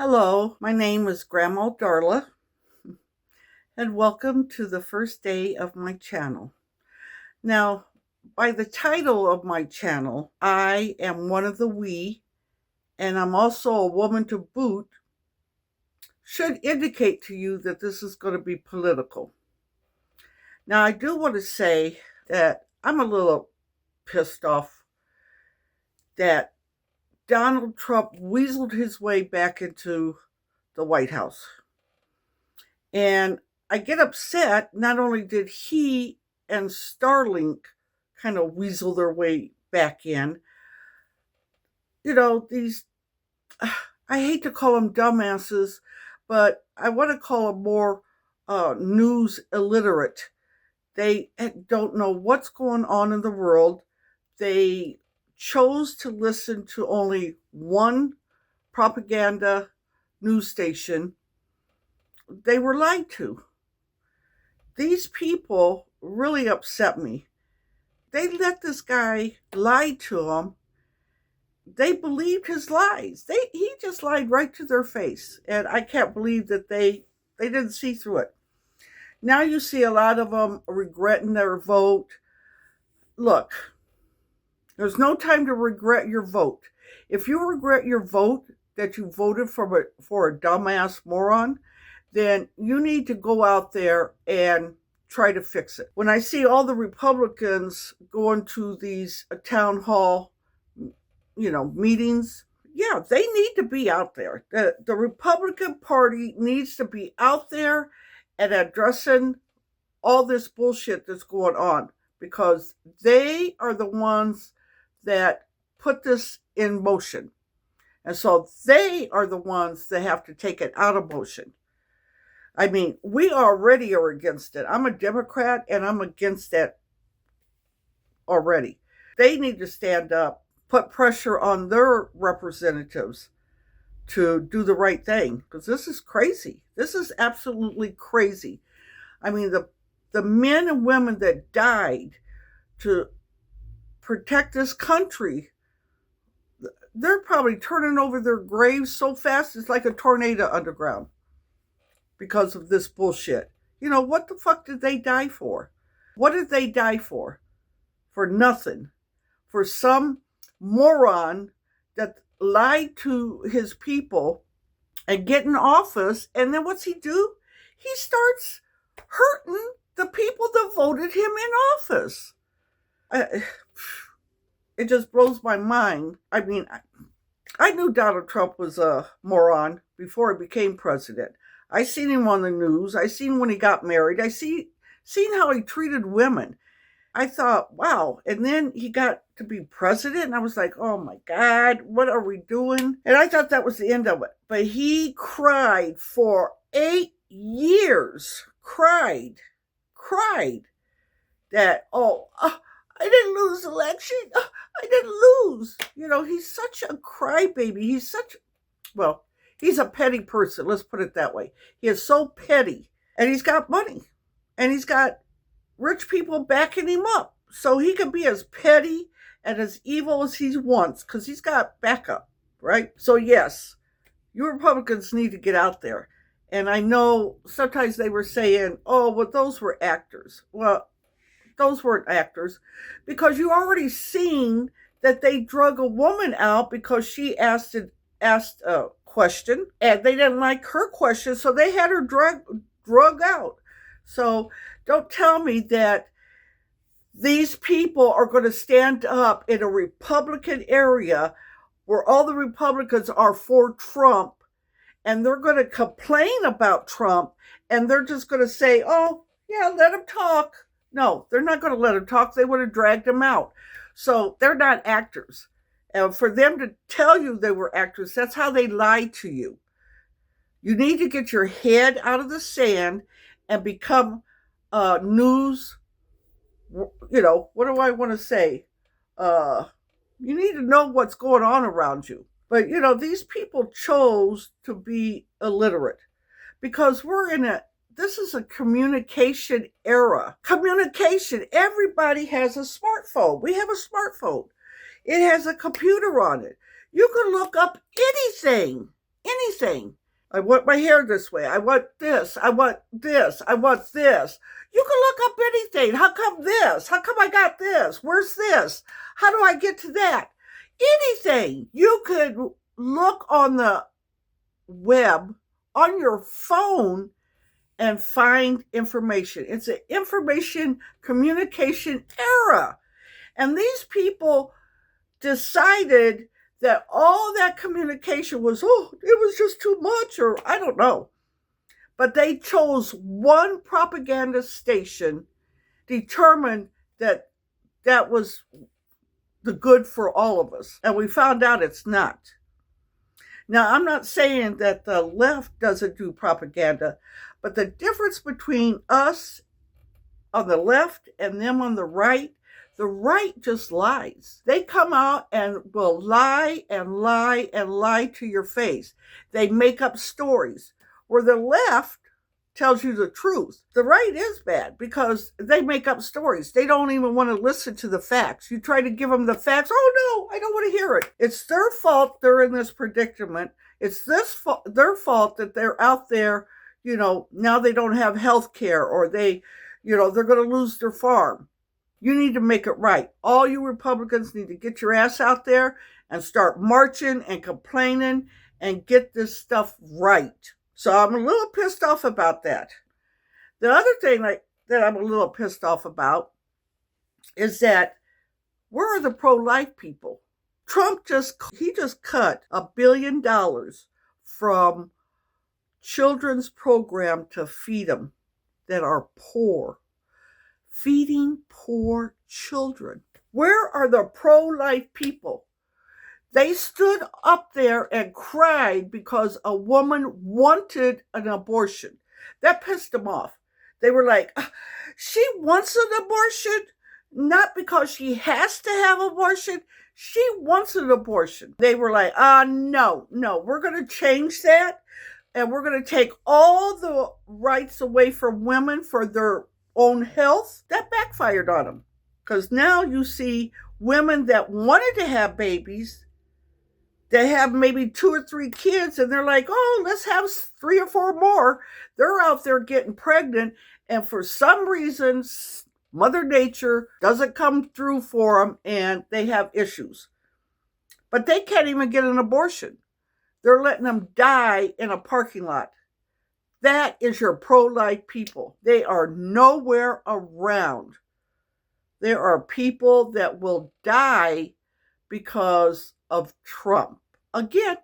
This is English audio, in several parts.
Hello, my name is Grandma Darla, and welcome to the first day of my channel. Now, by the title of my channel, I am one of the we, and I'm also a woman to boot, should indicate to you that this is going to be political. Now, I do want to say that I'm a little pissed off that Donald Trump weaseled his way back into the White House. And I get upset, not only did he and Starlink kind of weasel their way back in, these, I hate to call them dumbasses, but I want to call them more news illiterate. They don't know what's going on in the world. They chose to listen to only one propaganda news station. They were lied to. These people really upset me. They let this guy lie to them. They believed his lies. He just lied right to their face. And I can't believe that they didn't see through it. Now you see a lot of them regretting their vote. Look, there's no time to regret your vote. If you regret your vote that you voted for a dumbass moron, then you need to go out there and try to fix it. When I see all the Republicans going to these town hall, meetings, yeah, they need to be out there. The Republican Party needs to be out there and addressing all this bullshit that's going on, because they are the ones that put this in motion. And so they are the ones that have to take it out of motion. I mean, we already are against it. I'm a Democrat and I'm against that already. They need to stand up, put pressure on their representatives to do the right thing, because this is crazy. This is absolutely crazy. I mean, the men and women that died to protect this country, they're probably turning over their graves so fast it's like a tornado underground because of this bullshit. What the fuck did they die for? What did they die for? For nothing. For some moron that lied to his people and get in office, and then what's he do? He starts hurting the people that voted him in office. It just blows my mind. I mean, I knew Donald Trump was a moron before he became president. I seen him on the news. I seen when he got married. I seen how he treated women. I thought, wow. And then he got to be president, and I was like, oh my God, what are we doing? And I thought that was the end of it. But he cried for 8 years. Cried that, I didn't lose the election. I didn't lose. He's such a crybaby. He's a petty person. Let's put it that way. He is so petty. And he's got money. And he's got rich people backing him up. So he can be as petty and as evil as he wants, because he's got backup, right? So yes, you Republicans need to get out there. And I know sometimes they were saying, oh, well, those were actors. Well, those weren't actors, because you already seen that they drug a woman out because she asked a question, and they didn't like her question, so they had her drug out. So don't tell me that these people are going to stand up in a Republican area where all the Republicans are for Trump, and they're going to complain about Trump, and they're just going to say, oh, yeah, let him talk. No, they're not going to let him talk. They would have dragged him out. So they're not actors. And for them to tell you they were actors, that's how they lied to you. You need to get your head out of the sand and become news. What do I want to say? You need to know what's going on around you. But, these people chose to be illiterate, because this is a communication era. Communication. Everybody has a smartphone. We have a smartphone. It has a computer on it. You can look up anything. anything. I want my hair this way. I want this. I want this. I want this. You can look up anything. How come this? How come I got this? Where's this? How do I get to that? Anything. You could look on the web on your phone and find information. It's an information communication era. And these people decided that all that communication was, it was just too much, or I don't know. But they chose one propaganda station, determined that that was the good for all of us. And we found out it's not. Now, I'm not saying that the left doesn't do propaganda, but the difference between us on the left and them on the right just lies. They come out and will lie and lie and lie to your face. They make up stories. Where the left tells you the truth. The right is bad because they make up stories. They don't even want to listen to the facts. You try to give them the facts. Oh no, I don't want to hear it. It's their fault they're in this predicament. It's their fault that they're out there, now they don't have health care, or they're going to lose their farm. You need to make it right. All you Republicans need to get your ass out there and start marching and complaining and get this stuff right. So I'm a little pissed off about that. The other thing that I'm a little pissed off about is that where are the pro-life people? Trump just cut $1 billion from children's program to feed them that are poor. Feeding poor children. Where are the pro-life people? They stood up there and cried because a woman wanted an abortion. That pissed them off. They were like, she wants an abortion, not because she has to have an abortion. She wants an abortion. They were like, no, we're going to change that. And we're going to take all the rights away from women for their own health. That backfired on them. Because now you see women that wanted to have babies, they have maybe 2 or 3 kids, and they're like, let's have 3 or 4 more. They're out there getting pregnant, and for some reason, Mother Nature doesn't come through for them, and they have issues. But they can't even get an abortion. They're letting them die in a parking lot. That is your pro-life people. They are nowhere around. There are people that will die because of Trump.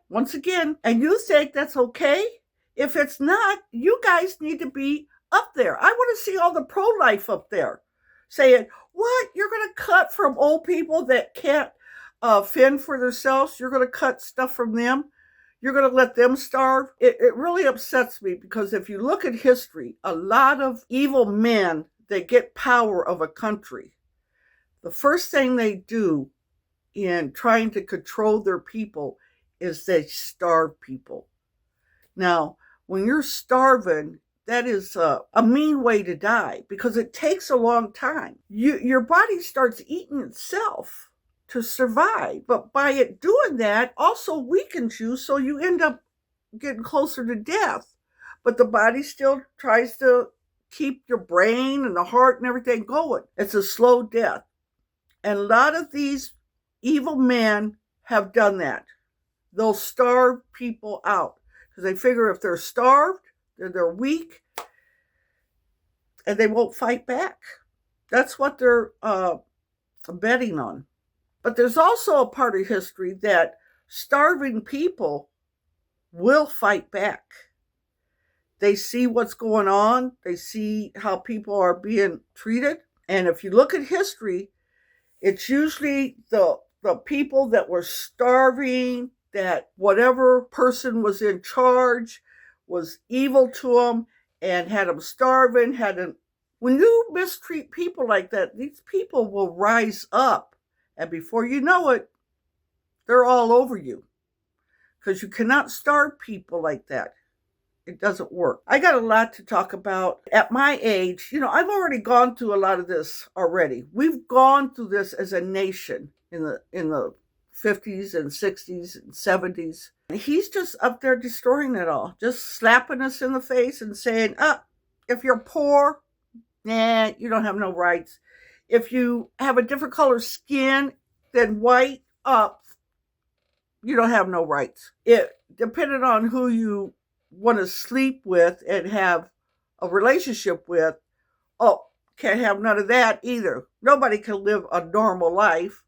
Once again, and you think that's okay? If it's not, you guys need to be up there. I want to see all the pro-life up there saying, what? You're going to cut from old people that can't fend for themselves? You're going to cut stuff from them? You're going to let them starve? It really upsets me because if you look at history, a lot of evil men that get power of a country, the first thing they do in trying to control their people is they starve people. Now, when you're starving, that is a mean way to die because it takes a long time. Your body starts eating itself to survive. But by it doing that, also weakens you, so you end up getting closer to death. But the body still tries to keep your brain and the heart and everything going. It's a slow death. And a lot of these evil men have done that. They'll starve people out because they figure if they're starved, they're weak, and they won't fight back. That's what they're betting on. But there's also a part of history that starving people will fight back. They see what's going on. They see how people are being treated. And if you look at history, it's usually the people that were starving, that whatever person was in charge was evil to them and had them starving, when you mistreat people like that, these people will rise up. And before you know it, they're all over you. Because you cannot starve people like that. It doesn't work. I got a lot to talk about. At my age, I've already gone through a lot of this already. We've gone through this as a nation in the 50s and 60s and 70s. He's just up there destroying it all, just slapping us in the face and saying, if you're poor, nah, you don't have no rights. If you have a different color skin than white, you don't have no rights. It depending on who you want to sleep with and have a relationship with, can't have none of that either. Nobody can live a normal life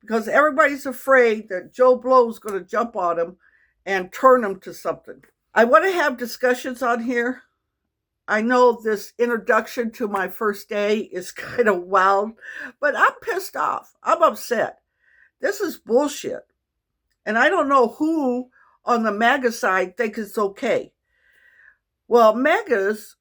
because everybody's afraid that Joe Blow's going to jump on them and turn them to something. I want to have discussions on here. I know this introduction to my first day is kind of wild, but I'm pissed off. I'm upset. This is bullshit. And I don't know who on the MAGA side thinks it's okay. Well, MAGAs,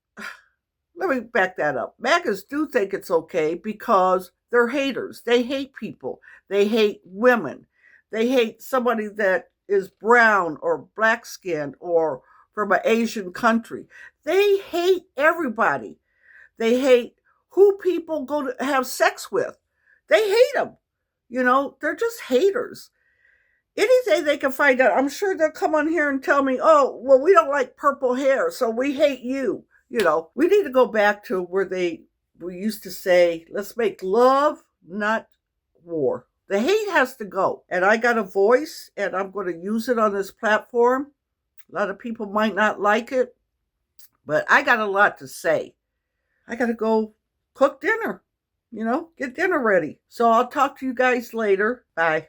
let me back that up. MAGAs do think it's okay because they're haters. They hate people. They hate women. They hate somebody that is brown or black skinned or from an Asian country. They hate everybody. They hate who people go to have sex with. They hate them. They're just haters. Anything they can find out, I'm sure they'll come on here and tell me, oh, well, we don't like purple hair, so we hate you. We need to go back to where we used to say, let's make love, not war. The hate has to go. And I got a voice, and I'm going to use it on this platform. A lot of people might not like it, but I got a lot to say. I got to go cook dinner, get dinner ready. So I'll talk to you guys later. Bye.